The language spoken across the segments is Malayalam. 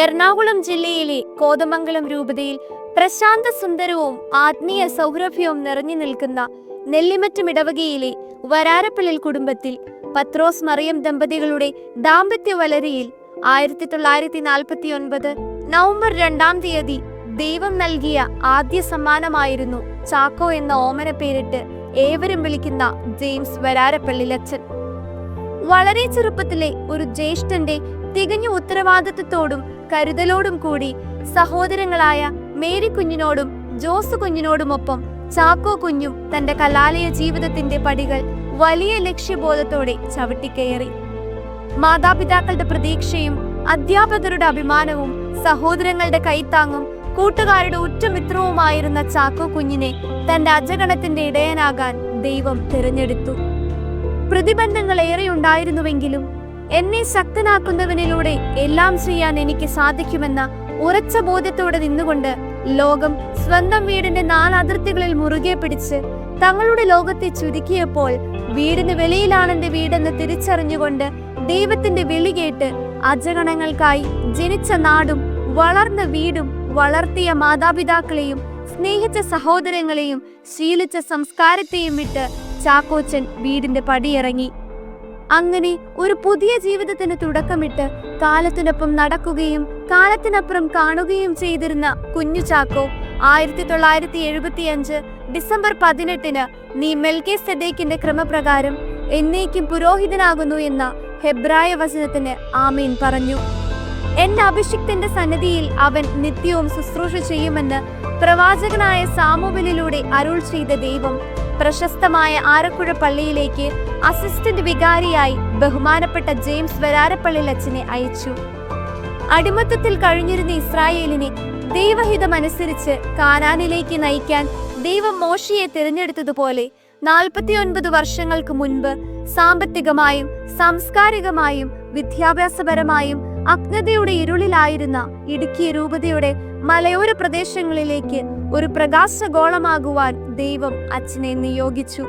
എറണാകുളം ജില്ലയിലെ കോതമംഗലം രൂപതയിൽ പ്രശാന്ത സുന്ദരവും ആത്മീയ സൗരഭ്യവും നിറഞ്ഞു നിൽക്കുന്ന നെല്ലിമറ്റം ഇടവകയിലെ വരാരപ്പള്ളിൽ കുടുംബത്തിൽ പത്രോസ് മറിയം ദമ്പതികളുടെ ദാമ്പത്യ വലരിയിൽ 1949 നവംബർ 2-ാം തീയതി ദൈവം നൽകിയ ആദ്യ സമ്മാനമായിരുന്നു ചാക്കോ എന്ന ഓമന പേരിട്ട് ഏവരും വിളിക്കുന്ന ജെയിംസ് വരാരപ്പള്ളിലച്ചൻ. വളരെ ചെറുപ്പത്തിലെ ഒരു ജ്യേഷ്ഠന്റെ തികഞ്ഞ ഉത്തരവാദിത്വത്തോടും കരുതലോടും കൂടി സഹോദരങ്ങളായ മേരി കുഞ്ഞിനോടും ജോസ് കുഞ്ഞിനോടുമൊപ്പം ചാക്കോ കുഞ്ഞും തന്റെ കലാലയ ജീവിതത്തിന്റെ പടികൾ വലിയ ലക്ഷ്യബോധത്തോടെ ചവിട്ടിക്കയറി. മാതാപിതാക്കളുടെ പ്രതീക്ഷയും അധ്യാപകരുടെ അഭിമാനവും സഹോദരങ്ങളുടെ കൈത്താങ്ങും കൂട്ടുകാരുടെ ഉറ്റമിത്രവുമായിരുന്ന ചാക്കോ കുഞ്ഞിനെ തന്റെ അജഗണത്തിന്റെ ഇടയനാകാൻ ദൈവം തിരഞ്ഞെടുത്തു. പ്രതിബന്ധങ്ങൾ ഏറെ ഉണ്ടായിരുന്നുവെങ്കിലും എന്നെ ശക്തനാക്കുന്നവനിലൂടെ എല്ലാം ചെയ്യാൻ എനിക്ക് സാധിക്കുമെന്ന ഉറച്ച ബോധ്യത്തോടെ നിന്നുകൊണ്ട് ലോകം സ്വന്തം വീടിന്റെ 4 അതിർത്തികളിൽ മുറുകെ പിടിച്ച് തങ്ങളുടെ ലോകത്തെ ചുരുക്കിയപ്പോൾ വീടിന് വെളിയിലാണെന്റെ വീടെന്ന് തിരിച്ചറിഞ്ഞുകൊണ്ട് ദൈവത്തിന്റെ വിളി കേട്ട് അജഗണങ്ങൾക്കായി ജനിച്ച നാടും വളർന്ന വീടും വളർത്തിയ മാതാപിതാക്കളെയും സ്നേഹിച്ച സഹോദരങ്ങളെയും ശീലിച്ച സംസ്കാരത്തെയും വിട്ട് ചാക്കോച്ചൻ വീടിന്റെ പടിയിറങ്ങി. അങ്ങനെ ഒരു പുതിയ ജീവിതത്തിന് തുടക്കമിട്ട് കാലത്തിനൊപ്പം നടക്കുകയും കാലത്തിനപ്പുറം കാണുകയും ചെയ്തിരുന്ന കുഞ്ഞു ചാക്കോ 1975 ഡിസംബർ 18 നീ മെൽക്കിസെദേക്കിന്റെ ക്രമപ്രകാരം എന്നേക്കും പുരോഹിതനാകുന്നു എന്ന ഹെബ്രായ വചനത്തിന് ആമീൻ പറഞ്ഞു. എന്റെ അഭിഷിക്തന്റെ സന്നിധിയിൽ അവൻ നിത്യവും ശുശ്രൂഷ ചെയ്യുമെന്ന് പ്രവാചകനായ സാമുവേലിലൂടെ അരുൾ ചെയ്ത ദൈവം പ്രശസ്തമായ ആരക്കുഴ പള്ളിയിലേക്ക് അസിസ്റ്റന്റ് വികാരിയായി ബഹുമാനപ്പെട്ട ജെയിംസ് വരാരപ്പള്ളിലച്ചനെ അയച്ചു. അടിമത്തത്തിൽ കഴിഞ്ഞിരുന്ന ഇസ്രായേലിനെ ദൈവഹിതമനുസരിച്ച് കാനാനിലേക്ക് നയിക്കാൻ ദൈവം മോശയെ തിരഞ്ഞെടുത്തതുപോലെ 49 വർഷങ്ങൾക്ക് മുൻപ് സാമ്പത്തികമായും സാംസ്കാരികമായും വിദ്യാഭ്യാസപരമായും അജ്ഞതയുടെ ഇരുളിലായിരുന്ന ഇടുക്കി രൂപതയുടെ മലയോര പ്രദേശങ്ങളിലേക്ക് ഒരു പ്രകാശഗോളമാകുവാൻ ദൈവം അച്ഛനെ നിയോഗിച്ചു.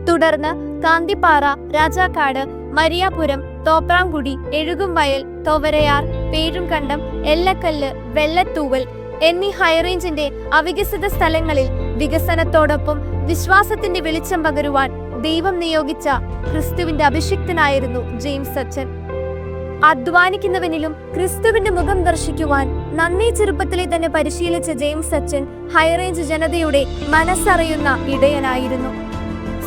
തുടർന്ന് കാന്തിപ്പാറ, രാജാക്കാട്, മരിയാപുരം, തോപ്രാംകുടി, എഴുകുംവയൽ, തോവരയാർ, പേരുംകണ്ടം, എല്ലക്കല്ല്, വെള്ളത്തൂവൽ എന്നീ ഹൈറേഞ്ചിന്റെ അവികസിത സ്ഥലങ്ങളിൽ വികസനത്തോടൊപ്പം വിശ്വാസത്തിന്റെ വെളിച്ചം പകരുവാൻ ദൈവം നിയോഗിച്ച ക്രിസ്തുവിന്റെ അഭിഷിക്തനായിരുന്നു ജെയിംസ് അച്ഛൻ. അധ്വാനിക്കുന്നവനിലും ക്രിസ്തുവിന്റെ മുഖം ദർശിക്കുവാൻ നന്നേ ചെറുപ്പത്തിലെ തന്നെ പരിശീലിച്ച ജെയിംസ് അച്ഛൻ ഹൈറേഞ്ച് ജനതയുടെ മനസ്സറിയുന്ന ഇടയനായിരുന്നു.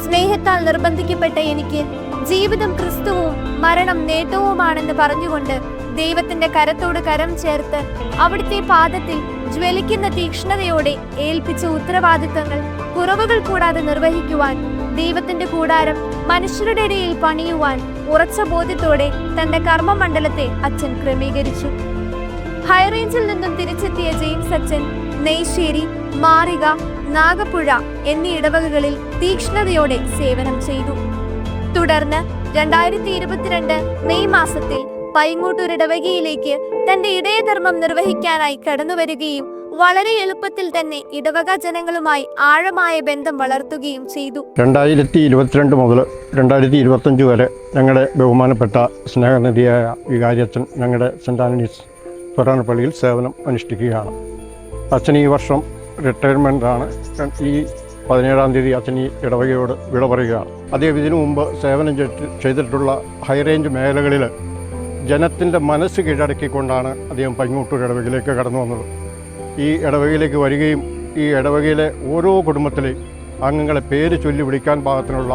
സ്നേഹത്താൽ നിർബന്ധിക്കപ്പെട്ട എനിക്ക് ജീവിതം ക്രിസ്തുവും മരണം നേട്ടവുമാണെന്ന് പറഞ്ഞുകൊണ്ട് ദൈവത്തിന്റെ കരത്തോട് കരം ചേർത്ത് അവിടുത്തെ പാദത്തിൽ ജ്വലിക്കുന്ന തീക്ഷ്ണതയോടെ ഏൽപ്പിച്ച ഉത്തരവാദിത്തങ്ങൾ കുറവുകൾ കൂടാതെ നിർവഹിക്കുവാൻ, ദൈവത്തിന്റെ കൂടാരം മനുഷ്യരുടെ ഇടയിൽ പണിയുവാൻ ഉറച്ച ബോധ്യത്തോടെ തന്റെ കർമ്മമണ്ഡലത്തെ അച്ഛൻ ക്രമീകരിച്ചു. ഹൈറേഞ്ചിൽ നിന്നും തിരിച്ചെത്തിയ ജെയിംസ് അച്ഛൻ നെയ്ശ്ശേരി, മാറിക, നാഗപ്പുഴ എന്നീ ഇടവകകളിൽ തീക്ഷ്ണതയോടെ സേവനം ചെയ്തു. തുടർന്ന് 2022 മെയ് മാസത്തിൽ പൈങ്ങോട്ടൂർ ഇടവകയിലേക്ക് തന്റെ ഇടയധർമ്മം നിർവഹിക്കാനായി കടന്നുവരികയും വളരെ എളുപ്പത്തിൽ തന്നെ ഇടവക ജനങ്ങളുമായി ആഴമായ ബന്ധം വളർത്തുകയും ചെയ്തു. 2022 മുതൽ 2025 വരെ ഞങ്ങളുടെ ബഹുമാനപ്പെട്ട സ്നേഹനിധിയായ വികാരിയച്ഛൻ ഞങ്ങളുടെ സെന്റ് ആന്റണീസ് വരാരപ്പള്ളിയിൽ സേവനം അനുഷ്ഠിക്കുകയാണ്. അച്ഛൻ ഈ വർഷം റിട്ടയർമെൻ്റാണ്. ഈ 17-ാം തീയതി അച്ഛൻ ഈ ഇടവകയോട് വിട പറയുകയാണ്. അദ്ദേഹം ഇതിനു മുമ്പ് സേവനം ചെയ്തിട്ടുള്ള ഹൈറേഞ്ച് മേഖലകളിൽ ജനത്തിൻ്റെ മനസ്സ് കീഴടക്കിക്കൊണ്ടാണ് അദ്ദേഹം പൈങ്ങോട്ടൂർ ഇടവകയിലേക്ക് കടന്നു വന്നത്. ഈ ഇടവകയിലേക്ക് വരികയും ഈ ഇടവകയിലെ ഓരോ കുടുംബത്തിലെയും അംഗങ്ങളെ പേര് ചൊല്ലി വിളിക്കാൻ പാകത്തിനുള്ള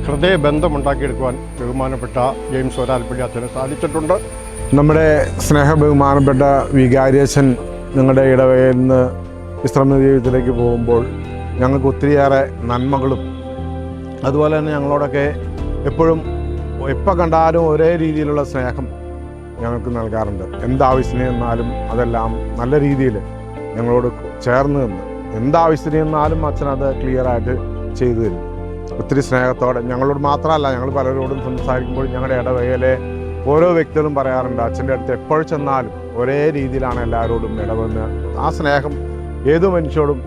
ഹൃദയബന്ധമുണ്ടാക്കിയെടുക്കുവാൻ ബഹുമാനപ്പെട്ട ജെയിംസ് വരാരപ്പള്ളി അച്ഛന് സാധിച്ചിട്ടുണ്ട്. നമ്മുടെ സ്നേഹബഹുമാനപ്പെട്ട വികാരിയച്ഛൻ ഞങ്ങളുടെ ഇടവകയിൽ നിന്ന് വിശ്രമ ജീവിതത്തിലേക്ക് പോകുമ്പോൾ ഞങ്ങൾക്ക് ഒത്തിരിയേറെ നന്മകളും അതുപോലെ തന്നെ ഞങ്ങളോടൊക്കെ എപ്പോഴും എപ്പോൾ കണ്ടാലും ഒരേ രീതിയിലുള്ള സ്നേഹം ഞങ്ങൾക്ക് നൽകാറുണ്ട്. എന്താവശ്യത്തിന് ചെന്നാലും അതെല്ലാം നല്ല രീതിയിൽ ഞങ്ങളോട് ചേർന്ന് നിന്ന് എന്താവശ്യത്തിന് ചെന്നാലും അച്ഛനത് ക്ലിയറായിട്ട് ചെയ്തു തരും. ഒത്തിരി സ്നേഹത്തോടെ ഞങ്ങളോട് മാത്രമല്ല, ഞങ്ങൾ പലരോടും സംസാരിക്കുമ്പോൾ ഞങ്ങളുടെ ഇടവകയിലെ ഓരോ വ്യക്തികളും പറയാറുണ്ട്, അച്ഛൻ്റെ അടുത്ത് എപ്പോൾ ചെന്നാലും ഒരേ രീതിയിലാണ് എല്ലാവരോടും ഇടവന്ന്. ആ സ്നേഹം ഏതു മനുഷ്യരോടും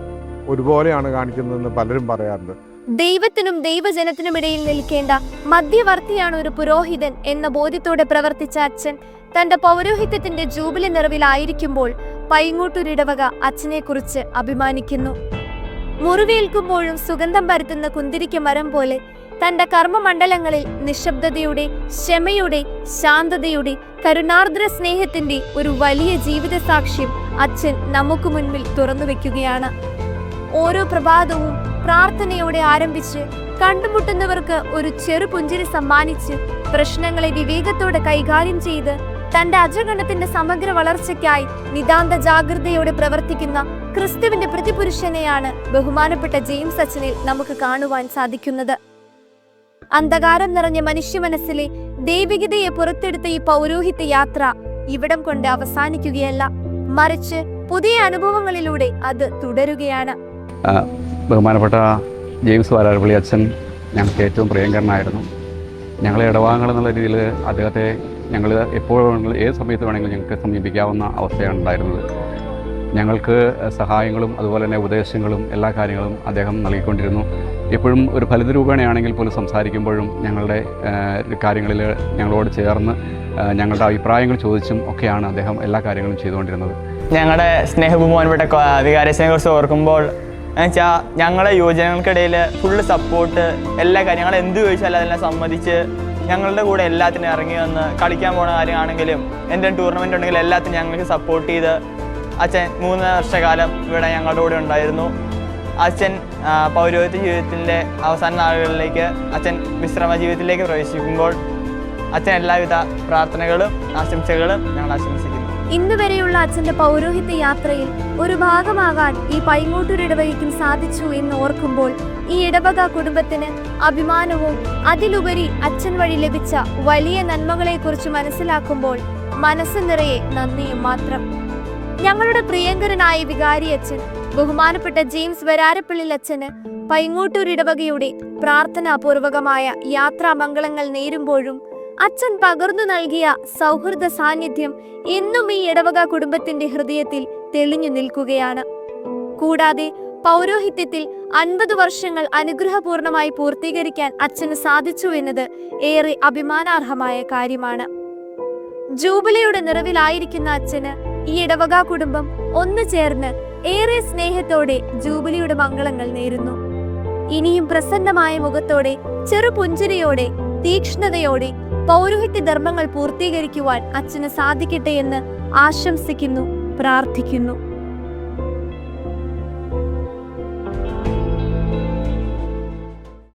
ഒരുപോലെയാണ് കാണിക്കുന്നതെന്ന് പലരും പറയാറുണ്ട്. ദൈവത്തിനും ദൈവജനത്തിനുമിടയിൽ നിൽക്കേണ്ട മധ്യവർത്തിയാണ് ഒരു പുരോഹിതൻ എന്ന ബോധ്യത്തോടെ പ്രവർത്തിച്ച അച്ഛൻ തന്റെ പൗരോഹിത്യത്തിന്റെ ജൂബിലി നിറവിലായിരിക്കുമ്പോൾ പൈങ്ങോട്ടൂരിടവക അച്ഛനെക്കുറിച്ച് അഭിമാനിക്കുന്നു. മുറിവേൽക്കുമ്പോഴും സുഗന്ധം പരത്തുന്ന കുന്തിരിക്ക മരം പോലെ തന്റെ കർമ്മമണ്ഡലങ്ങളിൽ നിശബ്ദതയുടെ, ക്ഷമയുടെ, ശാന്തതയുടെ, കരുണാർദ്ര സ്നേഹത്തിന്റെ ഒരു വലിയ ജീവിത സാക്ഷ്യം അച്ഛൻ നമുക്ക് മുൻപിൽ തുറന്നു വെക്കുകയാണ്. ഓരോ പ്രഭാതവും പ്രാർത്ഥനയോടെ ആരംഭിച്ച് കണ്ടുമുട്ടുന്നവർക്ക് ഒരു ചെറു പുഞ്ചിരി സമ്മാനിച്ച് പ്രശ്നങ്ങളെ വിവേകത്തോടെ കൈകാര്യം ചെയ്ത് തന്റെ അജഗണത്തിന്റെ സമഗ്ര വളർച്ചയ്ക്കായി നിതാന്ത ജാഗ്രതയോടെ പ്രവർത്തിക്കുന്ന ക്രിസ്തുവിന്റെ പ്രതിപുരുഷനെയാണ് ബഹുമാനപ്പെട്ട ജെയിംസ് അച്ഛനിൽ നമുക്ക് കാണുവാൻ സാധിക്കുന്നത്. അന്ധകാരം നിറഞ്ഞ മനുഷ്യ മനസ്സിലെ ദൈവികതയെ പുറത്തെടുത്ത ഈ പൗരോഹിത്യ യാത്ര ഇവിടം കൊണ്ട് അവസാനിക്കുകയല്ല, മറിച്ച് പുതിയ അനുഭവങ്ങളിലൂടെ അത് തുടരുകയാണ്. ബഹുമാനപ്പെട്ട ജെയിംസ് വാരാരപ്പള്ളി അച്ഛൻ ഞങ്ങൾക്ക് ഏറ്റവും പ്രിയങ്കരനായിരുന്നു. ഞങ്ങളെ ഇടവാങ്ങൾ എന്നുള്ള രീതിയിൽ അദ്ദേഹത്തെ ഞങ്ങൾ എപ്പോഴും ഏത് സമയത്ത് വേണമെങ്കിലും ഞങ്ങൾക്ക് സമീപിക്കാവുന്ന അവസ്ഥയാണ് ഉണ്ടായിരുന്നത്. ഞങ്ങൾക്ക് സഹായങ്ങളും അതുപോലെ തന്നെ ഉപദേശങ്ങളും എല്ലാ കാര്യങ്ങളും അദ്ദേഹം നൽകിക്കൊണ്ടിരുന്നു. എപ്പോഴും ഒരു ഫലിത രൂപേണയാണെങ്കിൽ പോലും സംസാരിക്കുമ്പോഴും ഞങ്ങളുടെ കാര്യങ്ങളിൽ ഞങ്ങളോട് ചേർന്ന് ഞങ്ങളുടെ അഭിപ്രായങ്ങൾ ചോദിച്ചും ഒക്കെയാണ് അദ്ദേഹം എല്ലാ കാര്യങ്ങളും ചെയ്തുകൊണ്ടിരുന്നത്. ഞങ്ങളുടെ സ്നേഹബഹുമാനപ്പെട്ട വികാരച്ചനെ കുറിച്ച് ഓർക്കുമ്പോൾ എന്നുവെച്ചാൽ ഞങ്ങളെ യുവജനങ്ങൾക്കിടയിൽ ഫുള്ള് സപ്പോർട്ട്, എല്ലാ കാര്യം ഞങ്ങൾ എന്ത് ചോദിച്ചാലും അതെല്ലാം സമ്മതിച്ച് ഞങ്ങളുടെ കൂടെ എല്ലാത്തിനും ഇറങ്ങി വന്ന് കളിക്കാൻ പോകുന്ന കാര്യമാണെങ്കിലും എന്തെങ്കിലും ടൂർണമെൻ്റ് ഉണ്ടെങ്കിലും എല്ലാത്തിനും ഞങ്ങൾക്ക് സപ്പോർട്ട് ചെയ്ത് അച്ഛൻ 3 വർഷക്കാലം ഇവിടെ ഞങ്ങളുടെ കൂടെ ഉണ്ടായിരുന്നു. അച്ഛൻ പൗരോഹിത്യ ജീവിതത്തിൻ്റെ അവസാന നാളുകളിലേക്ക് അച്ഛൻ വിശ്രമ ജീവിതത്തിലേക്ക് പ്രവേശിക്കുമ്പോൾ അച്ഛൻ എല്ലാവിധ പ്രാർത്ഥനകളും ആശംസകളും ഞങ്ങൾ ആശംസിക്കുന്നു. ഇന്ന് വരെയുള്ള അച്ഛന്റെ പൗരോഹിത്യ യാത്രയിൽ ഒരു ഭാഗമാകാൻ ഈ പൈങ്ങോട്ടൂർ ഇടവകയ്ക്കും സാധിച്ചു എന്ന് ഓർക്കുമ്പോൾ ഈ ഇടവക കുടുംബത്തിന് അഭിമാനവും അതിലുപരി അച്ഛൻ വഴി ലഭിച്ച വലിയ നന്മകളെക്കുറിച്ച് മനസ്സിലാക്കുമ്പോൾ മനസ്സ് നിറയെ നന്ദിയും മാത്രം. ഞങ്ങളുടെ പ്രിയങ്കരനായ വികാരി അച്ഛൻ ബഹുമാനപ്പെട്ട ജെയിംസ് വരാരപ്പള്ളി അച്ഛന് പൈങ്ങോട്ടൂർ ഇടവകയുടെ പ്രാർത്ഥനാപൂർവകമായ യാത്രാമംഗളങ്ങൾ നേരുമ്പോഴും അച്ഛൻ പകർന്നു നൽകിയ സൗഹൃദ സാന്നിധ്യം എന്നും ഈ ഇടവക കുടുംബത്തിന്റെ ഹൃദയത്തിൽ തെളിഞ്ഞു നിൽക്കുകയാണ്. കൂടാതെ പൗരോഹിത്യത്തിൽ 50 വർഷങ്ങൾ അനുഗ്രഹപൂർണമായി പൂർത്തീകരിക്കാൻ അച്ഛന് സാധിച്ചു എന്നത് ഏറെ അഭിമാനാർഹമായ കാര്യമാണ്. ജൂബിലിയുടെ നിറവിലായിരിക്കുന്ന അച്ഛന് ഈ ഇടവക കുടുംബം ഒന്നു ചേർന്ന് ഏറെ സ്നേഹത്തോടെ ജൂബിലിയുടെ മംഗളങ്ങൾ നേരുന്നു. ഇനിയും പ്രസന്നമായ മുഖത്തോടെ, ചെറുപുഞ്ചിരിയോടെ, തീക്ഷ്ണതയോടെ പൗരോഹിത്യ ധർമ്മങ്ങൾ പൂർത്തീകരിക്കുവാൻ അച്ഛന് സാധിക്കട്ടെ എന്ന് ആശംസിക്കുന്നു, പ്രാർത്ഥിക്കുന്നു.